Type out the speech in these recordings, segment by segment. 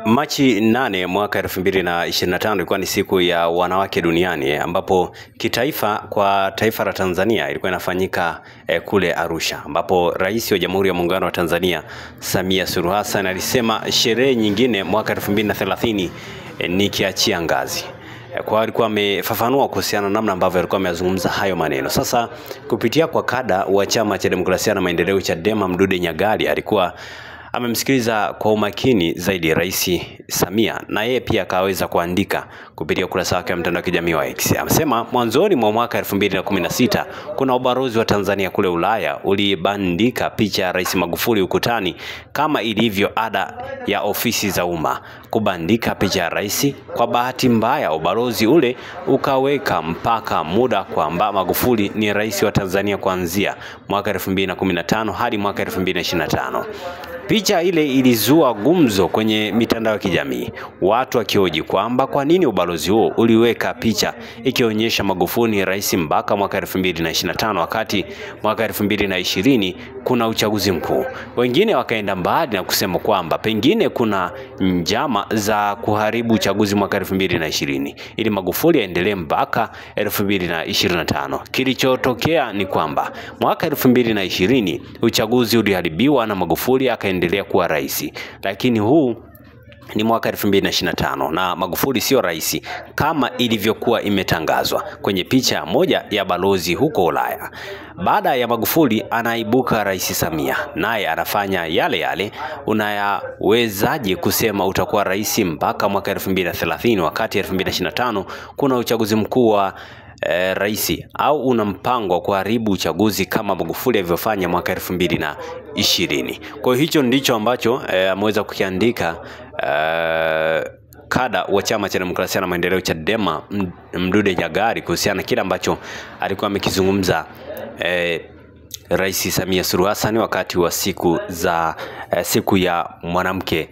Machi 8 mwaka 2025 ilikuwa ni siku ya wanawake duniani ambapo kitaifa kwa taifa la Tanzania ilikuwa inafanyika kule Arusha, ambapo Rais wa Jamhuri ya Muungano wa Tanzania Samia Suluhu Hassan alisema sherehe nyingine mwaka 2030 ni kiachia ngazi. Kwa alikuwa amefafanua kuhusiana na namna ambavyo alikuwa amezungumza hayo maneno. Sasa kupitia kwa kada wa Chama cha Demokrasia na Maendeleo Chadema Mdude Nyagali alikuwa amemsikiliza kwa umakini zaidi Rais Samia, na yeye pia akaweza kuandika kupitia ukurasa wake wa mtandao wa kijamii wa X. Amesema mwanzoni mwa mwaka 2016 kuna ubalozi wa Tanzania kule Ulaya ulibandika picha ya Rais Magufuli ukutani kama ilivyo ada ya ofisi za umma kubandika picha ya rais. Kwa bahati mbaya ubalozi ule ukaweka mpaka muda kwamba Magufuli ni rais wa Tanzania kuanzia mwaka 2015 hadi mwaka 2025. Picha ile ilizua gumzo kwenye mitandao ya kijamii, watu wakihoji kwamba kwa nini ubalozi huo uliweka picha ikionyesha Magufuli rais mpaka mwaka 2025 wakati mwaka 2020 kuna uchaguzi mkuu. Wengine wakaenda mbali na kusema kwamba pengine kuna njama za kuharibu uchaguzi mwaka 2020 ili Magufuli aendelee mpaka 2025. Kilichotokea ni kwamba mwaka 2020 uchaguzi uliharibiwa na Magufuli akaendelea kuwa rais, lakini huu ni mwaka 2025 na Magufuli sio rais kama ilivyokuwa imetangazwa kwenye picha moja ya balozi huko Ulaya. Baada ya Magufuli anaibuka Rais Samia, naye anafanya yale yale. Unayawezaje kusema utakuwa rais mpaka mwaka 2030 wakati 2025 kuna uchaguzi mkuu wa rais, au una mpango wa kuharibu uchaguzi kama Magufuli alivyofanya mwaka 2020? Kwa hicho ndicho ambacho ameweza kukiandika kada wa Chama cha Demokrasia na Maendeleo Chadema Mdude Nyagali kuhusiana kile ambacho alikuwa amekizungumza Rais Samia Suluhu Hassan wakati wa siku ya mwanamke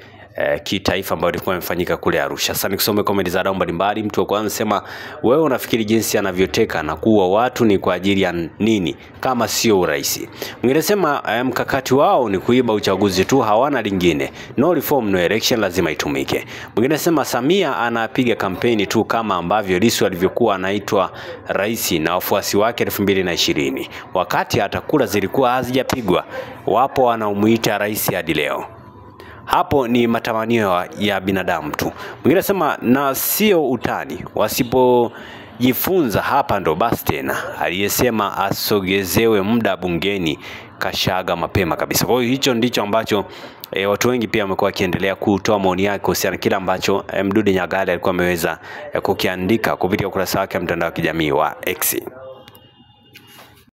kitaifa ambayo ilikuwa imefanyika kule Arusha. Sasa nikusome comment za wadau mbalimbali. Mtu wa kwanza sema, wewe unafikiri jinsi anavyoteka na kuua watu ni kwa ajili ya nini kama sio urais? Mwingine sema mkakati wao ni kuiba uchaguzi tu, hawana lingine. No reform no election, lazima itumike. Mwingine sema Samia anapiga kampeni tu kama ambavyo Lissu alivyokuwa anaitwa rais na wafuasi wake 2020 wakati hata kura zilikuwa hazijapigwa, wapo wanaomuita rais hadi leo. Hapo ni matamanio ya binadamu tu. Mwingine sema na sio utani, wasipojifunza hapa ndo basi tena. Aliyesema asogezewe muda bungeni kashaga mapema kabisa. Kwa hiyo hicho ndicho ambacho watu wengi pia wamekuwa wakiendelea kutoa maoni yake kuhusiana kile ambacho Mdude Nyagali alikuwa ameweza kukiandika kupitia ukurasa wake wa mtandao wa kijamii wa X.